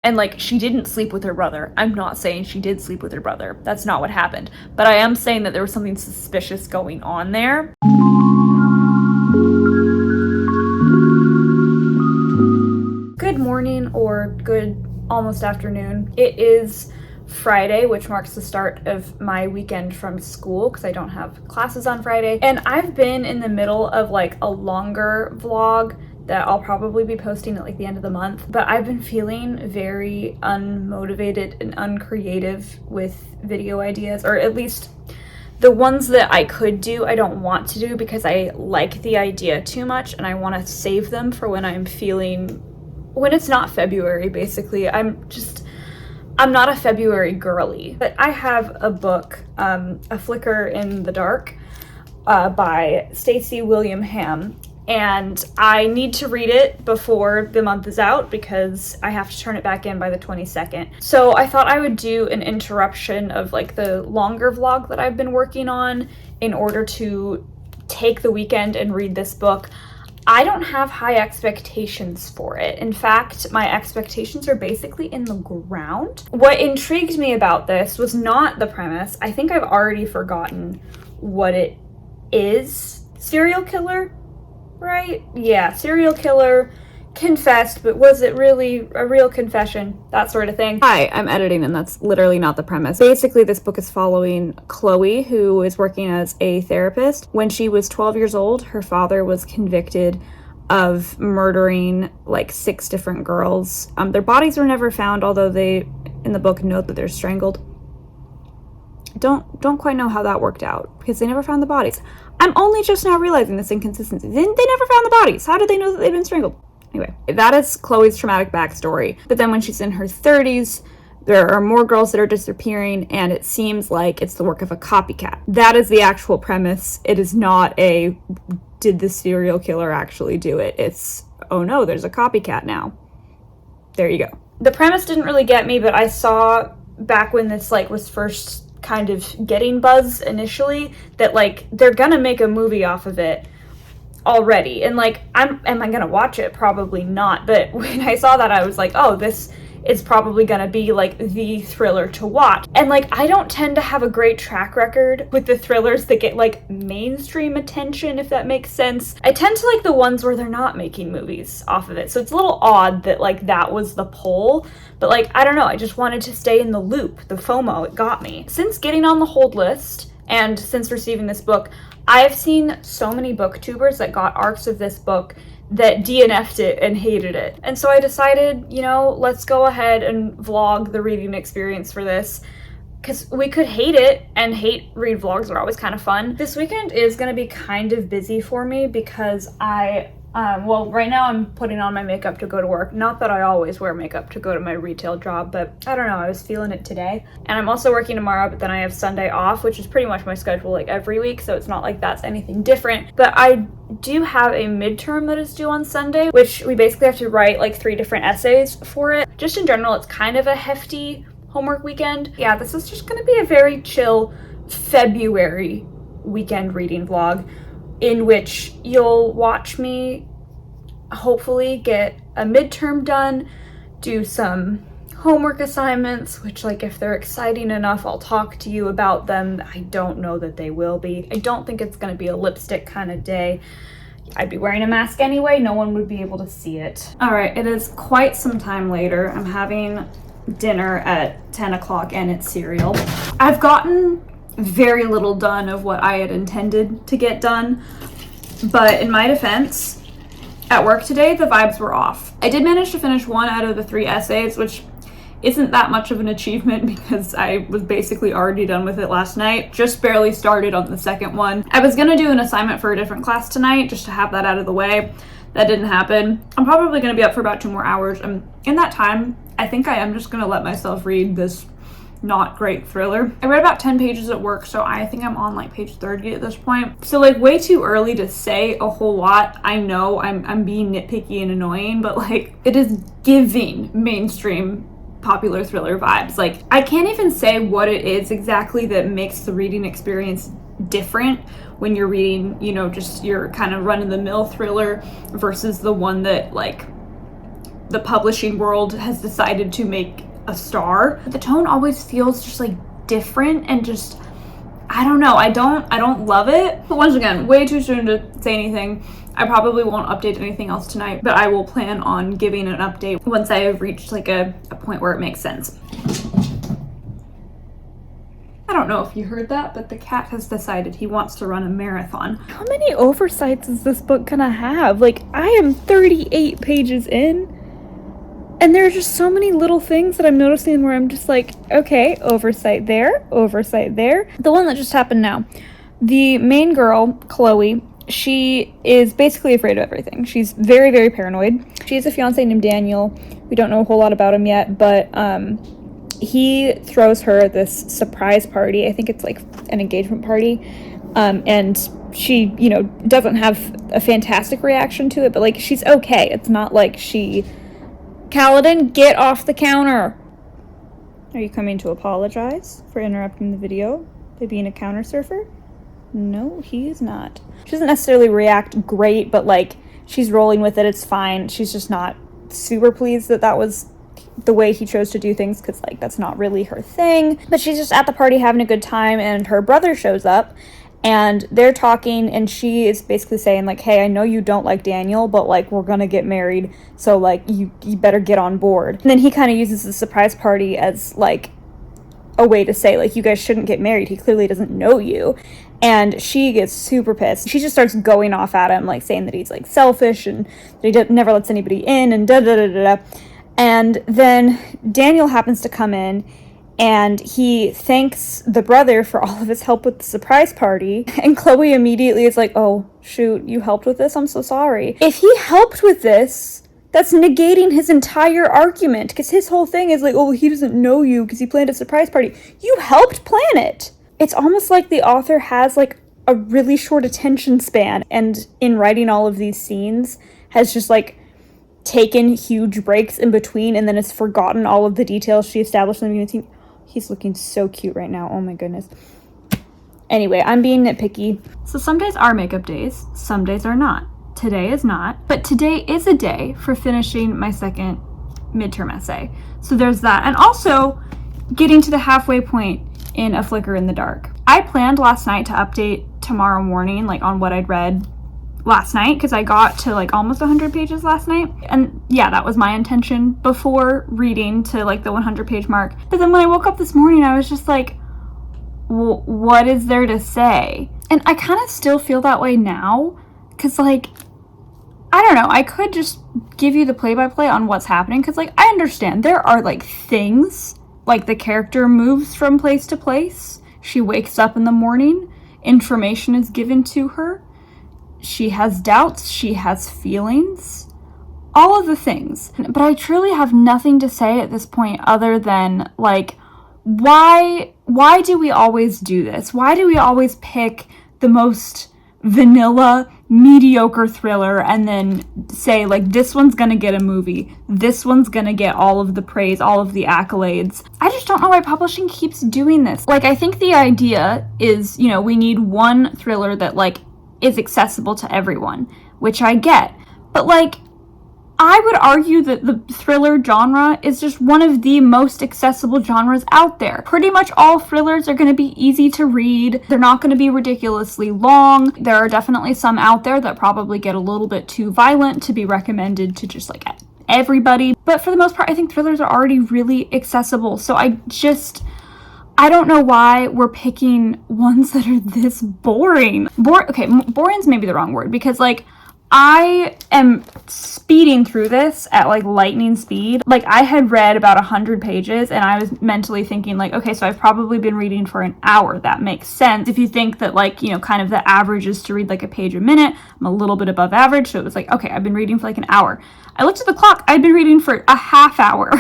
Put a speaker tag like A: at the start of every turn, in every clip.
A: And, like, she didn't sleep with her brother. I'm not saying she did sleep with her brother. That's not what happened. But I am saying that there was something suspicious going on there. Good morning, or good almost afternoon. It is Friday, which marks the start of my weekend from school because I don't have classes on Friday. And I've been in the middle of like a longer vlog that I'll probably be posting at like the end of the month, but I've been feeling very unmotivated and uncreative with video ideas, or at least the ones that I could do, I don't want to do because I like the idea too much and I want to save them for when when it's not February, basically. I'm not a February girly. But I have a book, A Flicker in the Dark, by Stacey William Ham, and I need to read it before the month is out because I have to turn it back in by the 22nd. So I thought I would do an interruption of like the longer vlog that I've been working on in order to take the weekend and read this book. I don't have high expectations for it. In fact, my expectations are basically in the ground. What intrigued me about this was not the premise. I think I've already forgotten what it is. Serial killer, right? Yeah, serial killer, confessed, but was it really a real confession? That sort of thing. Hi, I'm editing, and that's literally not the premise. Basically, this book is following Chloe, who is working as a therapist. When she was 12 years old, her father was convicted of murdering like 6 different girls. Their bodies were never found, although they, in the book, note that they're strangled. Don't quite know how that worked out, because they never found the bodies. I'm only just now realizing this inconsistency. They never found the bodies. How did they know that they'd been strangled? Anyway, that is Chloe's traumatic backstory. But then when she's in her 30s, there are more girls that are disappearing, and it seems like it's the work of a copycat. That is the actual premise. It is not a, did the serial killer actually do it? It's, oh no, there's a copycat now. There you go. The premise didn't really get me, but I saw back when this like was first kind of getting buzz initially that like they're gonna make a movie off of it already, and like am I gonna watch it? Probably not. But when I saw that, I was like, oh, this is probably gonna be like the thriller to watch. And like I don't tend to have a great track record with the thrillers that get like mainstream attention, if that makes sense. I tend to like the ones where they're not making movies off of it, so it's a little odd that like that was the poll. But like, I don't know, I just wanted to stay in the loop. The FOMO, it got me. Since getting on the hold list and since receiving this book, I've seen so many booktubers that got arcs of this book that DNF'd it and hated it. And so I decided, you know, let's go ahead and vlog the reading experience for this, because we could hate it, and read vlogs are always kind of fun. This weekend is going to be kind of busy for me because well, right now I'm putting on my makeup to go to work. Not that I always wear makeup to go to my retail job, but I don't know, I was feeling it today. And I'm also working tomorrow, but then I have Sunday off, which is pretty much my schedule like every week, so it's not like that's anything different. But I do have a midterm that is due on Sunday, which we basically have to write like 3 different essays for it. Just in general, it's kind of a hefty homework weekend. Yeah, this is just gonna be a very chill February weekend reading vlog, in which you'll watch me hopefully get a midterm done, do some homework assignments, which like if they're exciting enough, I'll talk to you about them. I don't know that they will be. I don't think it's gonna be a lipstick kind of day. I'd be wearing a mask anyway, no one would be able to see it. All right, it is quite some time later. I'm having dinner at 10 o'clock and it's cereal. I've gotten very little done of what I had intended to get done, but in my defense, at work today, the vibes were off. I did manage to finish 1 out of the 3 essays, which isn't that much of an achievement because I was basically already done with it last night. Just barely started on the second one. I was gonna do an assignment for a different class tonight just to have that out of the way. That didn't happen. I'm probably gonna be up for about 2 more hours. And in that time, I think I am just gonna let myself read this not great thriller. I read about 10 pages at work, so I think I'm on like page 30 at this point. So like way too early to say a whole lot. I know I'm being nitpicky and annoying, but like it is giving mainstream popular thriller vibes. Like I can't even say what it is exactly that makes the reading experience different when you're reading, you know, just your kind of run-of-the-mill thriller versus the one that like the publishing world has decided to make a star. The tone always feels just like different and just, I don't know, I don't love it. But once again, way too soon to say anything. I probably won't update anything else tonight, but I will plan on giving an update once I have reached like a point where it makes sense. I don't know if you heard that, but the cat has decided he wants to run a marathon. How many oversights is this book gonna have? Like, I am 38 pages in, and there are just so many little things that I'm noticing where I'm just like, okay, oversight there, oversight there. The one that just happened now. The main girl, Chloe, she is basically afraid of everything. She's very, very paranoid. She has a fiance named Daniel. We don't know a whole lot about him yet, but he throws her this surprise party. I think it's like an engagement party. And she, you know, doesn't have a fantastic reaction to it, but like she's okay. It's not like she... Kaladin, get off the counter! Are you coming to apologize for interrupting the video by being a counter surfer? No, he is not. She doesn't necessarily react great, but like she's rolling with it. It's fine. She's just not super pleased that that was the way he chose to do things, because like that's not really her thing. But she's just at the party having a good time, and her brother shows up and they're talking, and she is basically saying like, hey, I know you don't like Daniel, but like we're gonna get married, so like you better get on board. And then he kind of uses the surprise party as like a way to say like, you guys shouldn't get married, he clearly doesn't know you. And she gets super pissed. She just starts going off at him, like saying that he's like selfish and that he never lets anybody in and da da da da da. And then Daniel happens to come in, and he thanks the brother for all of his help with the surprise party. And Chloe immediately is like, oh, shoot, you helped with this? I'm so sorry. If he helped with this, that's negating his entire argument, because his whole thing is like, oh, he doesn't know you because he planned a surprise party. You helped plan it. It's almost like the author has like a really short attention span, and in writing all of these scenes has just like taken huge breaks in between, and then has forgotten all of the details she established in the beginning. He's looking so cute right now. Oh my goodness. Anyway, I'm being nitpicky. So some days are makeup days, some days are not. Today is not, but today is a day for finishing my second midterm essay. So there's that. And also getting to the halfway point in A Flicker in the Dark. I planned last night to update tomorrow morning, like on what I'd read last night, because I got to like almost 100 pages last night, and yeah, that was my intention before reading to like the 100 page mark. But then when I woke up this morning, I was just like, what is there to say? And I kind of still feel that way now, because like, I don't know, I could just give you the play-by-play on what's happening, because like I understand there are like things, like the character moves from place to place, she wakes up in the morning, information is given to her, she has doubts, she has feelings, all of the things. But I truly have nothing to say at this point other than, like, why do we always do this? Why do we always pick the most vanilla, mediocre thriller and then say, like, this one's gonna get a movie, this one's gonna get all of the praise, all of the accolades? I just don't know why publishing keeps doing this. Like, I think the idea is, you know, we need one thriller that, like, is accessible to everyone, which I get. But like, I would argue that the thriller genre is just one of the most accessible genres out there. Pretty much all thrillers are going to be easy to read. They're not going to be ridiculously long. There are definitely some out there that probably get a little bit too violent to be recommended to just like everybody. But for the most part, I think thrillers are already really accessible. So I don't know why we're picking ones that are this boring. Okay, boring's maybe the wrong word, because like I am speeding through this at like lightning speed. Like I had read about 100 pages and I was mentally thinking like, okay, so I've probably been reading for an hour. That makes sense. If you think that like, you know, kind of the average is to read like a page a minute, I'm a little bit above average. So it was like, okay, I've been reading for like an hour. I looked at the clock, I'd been reading for a half hour.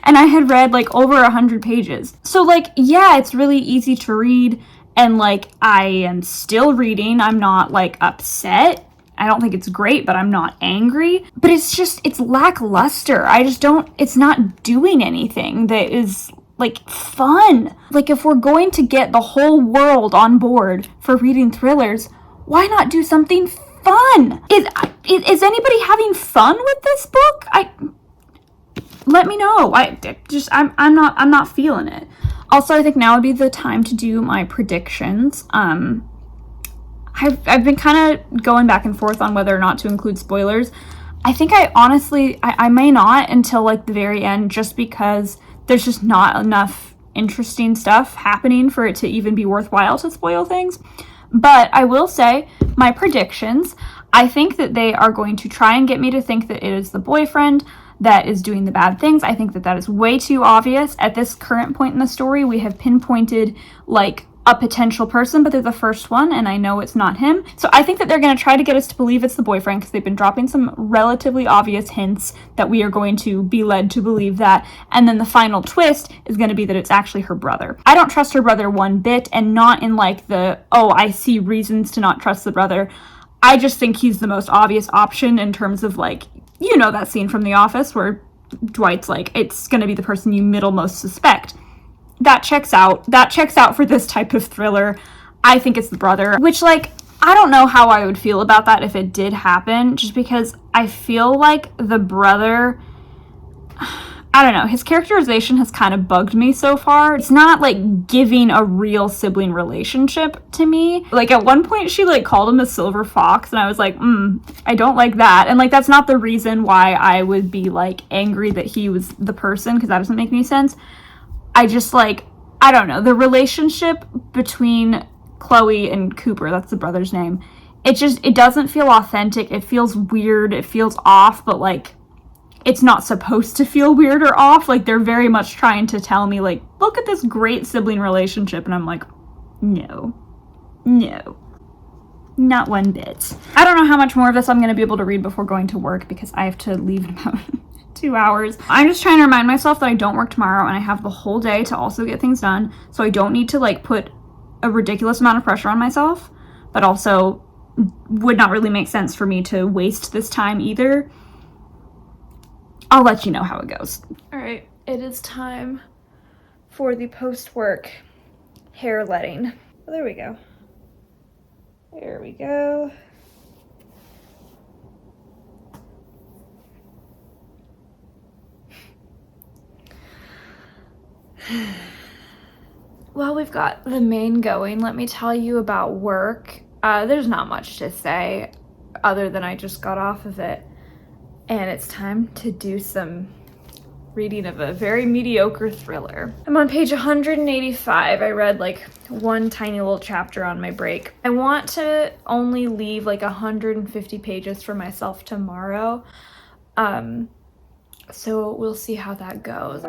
A: And I had read like over 100 pages. So like, yeah, it's really easy to read. And like, I am still reading. I'm not like upset. I don't think it's great, but I'm not angry. But it's lackluster. It's not doing anything that is like fun. Like if we're going to get the whole world on board for reading thrillers, why not do something fun. Is anybody having fun with this book? Let me know. I'm not feeling it. Also, I think now would be the time to do my predictions. I've been kind of going back and forth on whether or not to include spoilers. I think I may not until like the very end, just because there's just not enough interesting stuff happening for it to even be worthwhile to spoil things. But I will say my predictions. I think that they are going to try and get me to think that it is the boyfriend that is doing the bad things. I think that that is way too obvious. At this current point in the story, we have pinpointed like a potential person, but they're the first one, and I know it's not him. So I think that they're going to try to get us to believe it's the boyfriend, because they've been dropping some relatively obvious hints that we are going to be led to believe that. And then the final twist is going to be that it's actually her brother. I don't trust her brother one bit, and not in like the, oh, I see reasons to not trust the brother. I just think he's the most obvious option in terms of like, you know, that scene from The Office where Dwight's like, it's going to be the person you middle most suspect. That checks out. That checks out for this type of thriller. I think it's the brother, which, like, I don't know how I would feel about that if it did happen, just because I feel like the brother, I don't know, his characterization has kind of bugged me so far. It's not, like, giving a real sibling relationship to me. Like, at one point, she, like, called him a silver fox, and I was like, I don't like that. And, like, that's not the reason why I would be, like, angry that he was the person, because that doesn't make any sense. I just, like, I don't know, the relationship between Chloe and Cooper, that's the brother's name, it doesn't feel authentic. It feels weird. It feels off, but, like, it's not supposed to feel weird or off. Like, they're very much trying to tell me, like, look at this great sibling relationship, and I'm like, no, not one bit. I don't know how much more of this I'm going to be able to read before going to work, because I have to leave in about 2 hours. I'm just trying to remind myself that I don't work tomorrow, and I have the whole day to also get things done, so I don't need to like put a ridiculous amount of pressure on myself, but also would not really make sense for me to waste this time either. I'll let you know how it goes. All right, it is time for the post-work hair letting. Oh, there we go. There we go. Well, we've got the main going. Let me tell you about work. There's not much to say other than I just got off of it, and it's time to do some reading of a very mediocre thriller. I'm on page 185. I read like one tiny little chapter on my break. I want to only leave like 150 pages for myself tomorrow, so we'll see how that goes.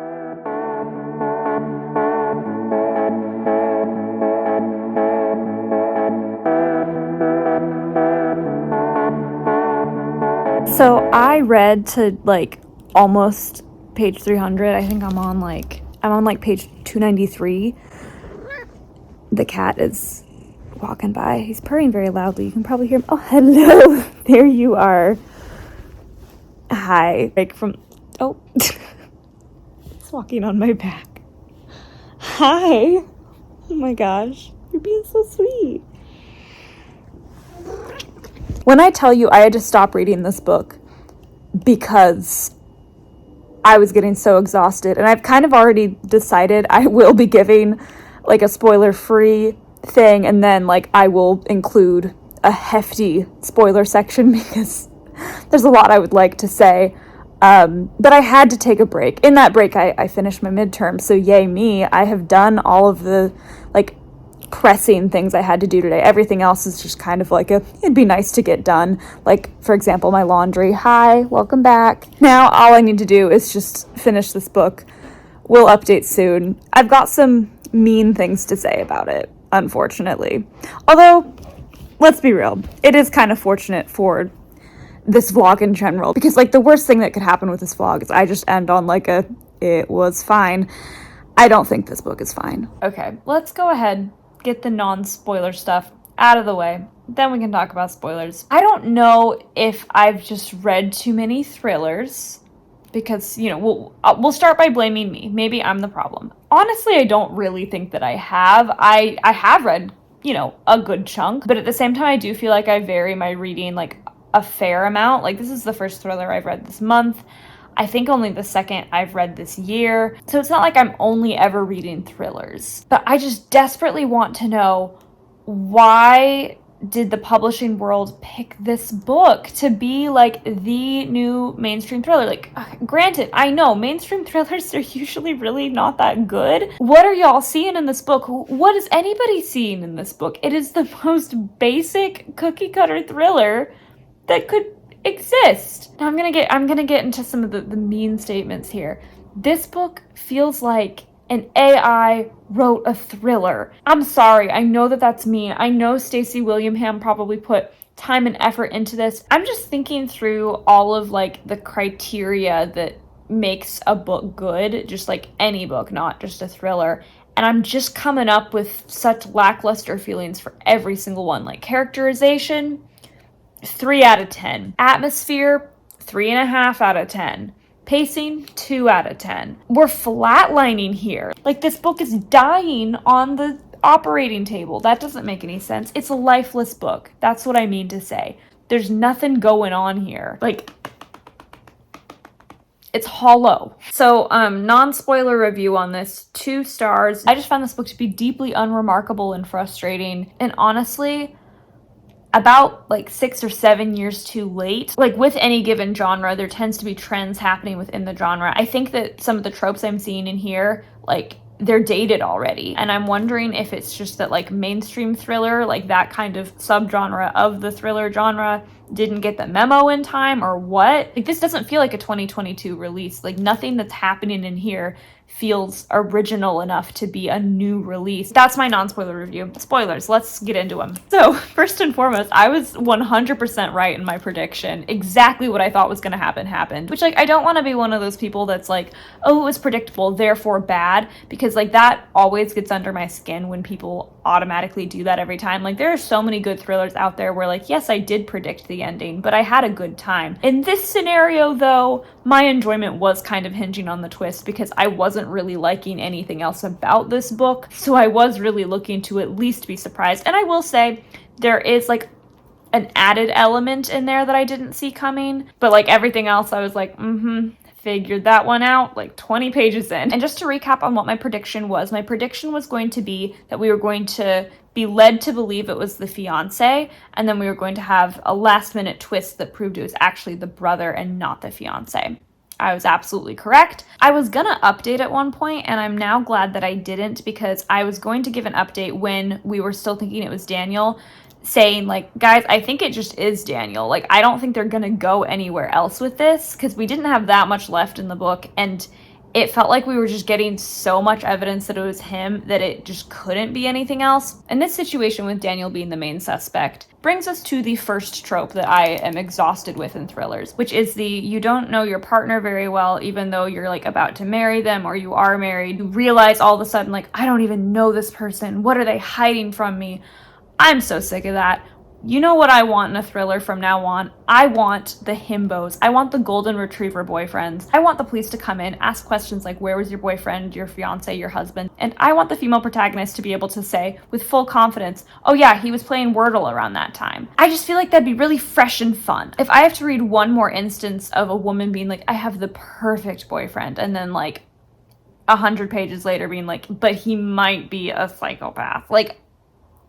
A: So I read to like almost page 300. I think I'm on like page 293. The cat is walking by. He's purring very loudly. You can probably hear him. Oh, hello. There you are. Hi. Like oh. He's walking on my back. Hi. Oh my gosh. You're being so sweet. When I tell you I had to stop reading this book because I was getting so exhausted, and I've kind of already decided I will be giving like a spoiler-free thing, and then like I will include a hefty spoiler section because there's a lot I would like to say. But I had to take a break. In that break, I finished my midterm, so yay me. I have done all of the like pressing things I had to do today. Everything else is just kind of like it'd be nice to get done. Like, for example, my laundry. Hi, welcome back. Now all I need to do is just finish this book. We'll update soon. I've got some mean things to say about it, unfortunately. Although, let's be real, it is kind of fortunate for this vlog in general, because like the worst thing that could happen with this vlog is I just end on like it was fine. I don't think this book is fine. Okay, let's go ahead, get the non-spoiler stuff out of the way. Then we can talk about spoilers. I don't know if I've just read too many thrillers, because, you know, we'll start by blaming me. Maybe I'm the problem. Honestly, I don't really think that I have. I have read you know, a good chunk. But at the same time, I do feel like I vary my reading like a fair amount. Like, this is the first thriller I've read this month. I think only the second I've read this year. So it's not like I'm only ever reading thrillers. But I just desperately want to know, why did the publishing world pick this book to be like the new mainstream thriller? Like, granted, I know mainstream thrillers are usually really not that good. What are y'all seeing in this book? What is anybody seeing in this book? It is the most basic cookie cutter thriller that could exist. Now I'm gonna get into some of the mean statements here. This book feels like an AI wrote a thriller. I'm sorry, I know that that's mean. I know Stacey Williamham probably put time and effort into this. I'm just thinking through all of like the criteria that makes a book good, just like any book, not just a thriller. And I'm just coming up with such lackluster feelings for every single one. Like, characterization, 3 out of 10. Atmosphere, 3.5 out of 10. Pacing, 2 out of 10. We're flatlining here. Like, this book is dying on the operating table. That doesn't make any sense. It's a lifeless book. That's what I mean to say. There's nothing going on here. Like, it's hollow. So, non-spoiler review on this, 2 stars. I just found this book to be deeply unremarkable and frustrating. And honestly, about like 6 or 7 years too late. Like, with any given genre, there tends to be trends happening within the genre. I think that some of the tropes I'm seeing in here, like, they're dated already. And I'm wondering if it's just that like mainstream thriller, like that kind of subgenre of the thriller genre, didn't get the memo in time or what. Like, this doesn't feel like a 2022 release. Like, nothing that's happening in here feels original enough to be a new release. That's my non-spoiler review. Spoilers, let's get into them. So, first and foremost, I was 100% right in my prediction. Exactly what I thought was going to happen happened. Which, like, I don't want to be one of those people that's like, oh, it was predictable, therefore bad. Because, like, that always gets under my skin when people automatically do that every time. Like, there are so many good thrillers out there where, like, yes, I did predict the ending, but I had a good time. In this scenario, though, my enjoyment was kind of hinging on the twist because I wasn't really liking anything else about this book, so I was really looking to at least be surprised. And I will say, there is like an added element in there that I didn't see coming, but like everything else, I was like, figured that one out like 20 pages in. And just to recap on what my prediction was going to be that we were going to be led to believe it was the fiance, and then we were going to have a last minute twist that proved it was actually the brother and not the fiance. I was absolutely correct. I was gonna update at one point, and I'm now glad that I didn't, because I was going to give an update when we were still thinking it was Daniel, saying like, guys, I think it just is Daniel. Like, I don't think they're gonna go anywhere else with this, because we didn't have that much left in the book, and it felt like we were just getting so much evidence that it was him that it just couldn't be anything else. And this situation with Daniel being the main suspect brings us to the first trope that I am exhausted with in thrillers, which is the you don't know your partner very well, even though you're like about to marry them or you are married. You realize all of a sudden, like, I don't even know this person. What are they hiding from me? I'm so sick of that. You know what I want in a thriller from now on? I want the himbos. I want the golden retriever boyfriends. I want the police to come in, ask questions like, where was your boyfriend, your fiance, your husband? And I want the female protagonist to be able to say with full confidence, oh yeah, he was playing Wordle around that time. I just feel like that'd be really fresh and fun. If I have to read one more instance of a woman being like, I have the perfect boyfriend, and then like 100 pages later being like, but he might be a psychopath. Like,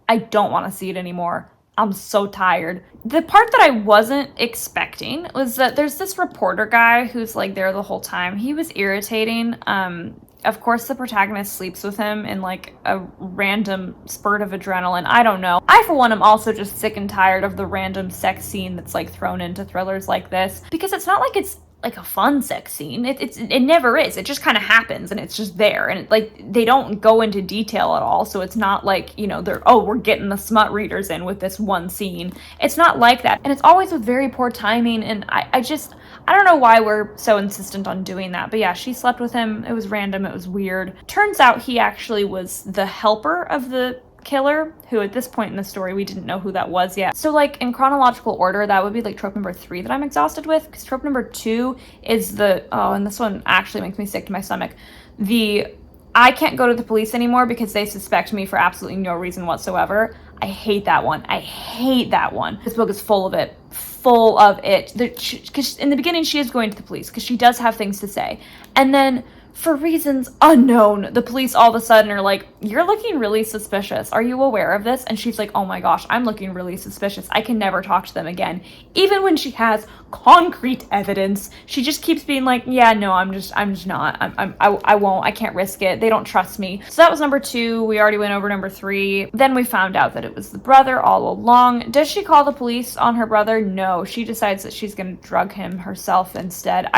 A: I don't want to see it anymore. I'm so tired. The part that I wasn't expecting was that there's this reporter guy who's like there the whole time. He was irritating. Of course, the protagonist sleeps with him in like a random spurt of adrenaline. I don't know. I, for one, am also just sick and tired of the random sex scene that's like thrown into thrillers like this, because it's not like it's like a fun sex scene. It never is. It just kind of happens and it's just there, and like they don't go into detail at all. So it's not like, you know, we're getting the smut readers in with this one scene. It's not like that, and it's always with very poor timing. And I don't know why we're so insistent on doing that. But yeah, she slept with him. It was random. It was weird. Turns out he actually was the helper of the killer, who at this point in the story we didn't know who that was yet. So like in chronological order, that would be like trope number 3 that I'm exhausted with, because trope number 2 is and this one actually makes me sick to my stomach, the I can't go to the police anymore because they suspect me for absolutely no reason whatsoever. I hate that one. I hate that one. This book is full of it. Full of it. Because in the beginning, she is going to the police because she does have things to say. And then, for reasons unknown, the police all of a sudden are like, you're looking really suspicious. Are you aware of this? And she's like, oh my gosh, I'm looking really suspicious. I can never talk to them again. Even when she has concrete evidence, she just keeps being like, yeah, no, I'm just not. I won't. I can't risk it. They don't trust me. So that was number 2. We already went over number 3. Then we found out that it was the brother all along. Does she call the police on her brother? No. She decides that she's going to drug him herself instead.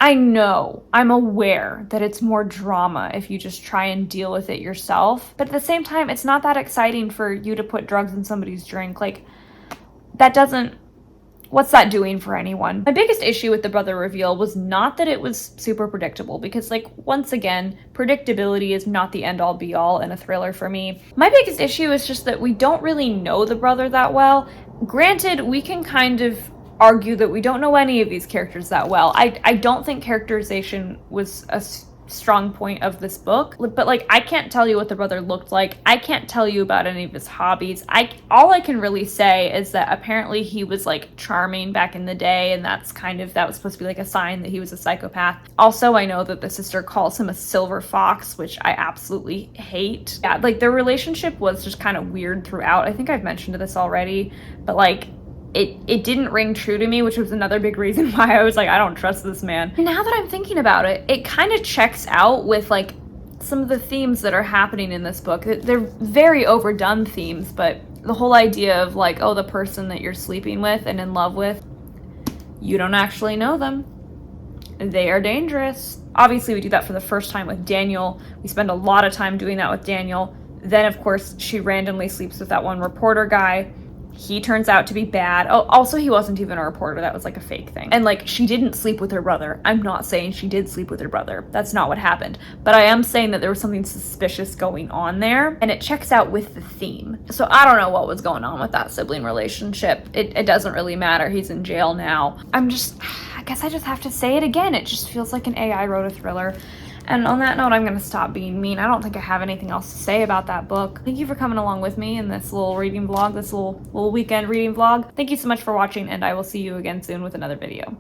A: I know, I'm aware that it's more drama if you just try and deal with it yourself, but at the same time, it's not that exciting for you to put drugs in somebody's drink. Like, what's that doing for anyone? My biggest issue with the brother reveal was not that it was super predictable, because, like, once again, predictability is not the end-all be-all in a thriller for me. My biggest issue is just that we don't really know the brother that well. Granted, we can kind of argue that we don't know any of these characters that well. I don't think characterization was a strong point of this book, but like, I can't tell you what the brother looked like. I can't tell you about any of his hobbies. All I can really say is that apparently he was like charming back in the day, and that was supposed to be like a sign that he was a psychopath. Also, I know that the sister calls him a silver fox, which I absolutely hate. Yeah, like, their relationship was just kind of weird throughout. I think I've mentioned this already, but like, it didn't ring true to me, which was another big reason why I was like, I don't trust this man. And now that I'm thinking about it, it kind of checks out with like some of the themes that are happening in this book. They're very overdone themes, but the whole idea of like, oh, the person that you're sleeping with and in love with, you don't actually know them. They are dangerous. Obviously, we do that for the first time with Daniel. We spend a lot of time doing that with Daniel. Then, of course, she randomly sleeps with that one reporter guy. He turns out to be bad. Oh, also, he wasn't even a reporter. That was like a fake thing. And like, she didn't sleep with her brother. I'm not saying she did sleep with her brother. That's not what happened. But I am saying that there was something suspicious going on there, and it checks out with the theme. So I don't know what was going on with that sibling relationship. It doesn't really matter. He's in jail now. I guess I just have to say it again. It just feels like an AI wrote a thriller. And on that note, I'm going to stop being mean. I don't think I have anything else to say about that book. Thank you for coming along with me in this little reading vlog, this little weekend reading vlog. Thank you so much for watching, and I will see you again soon with another video.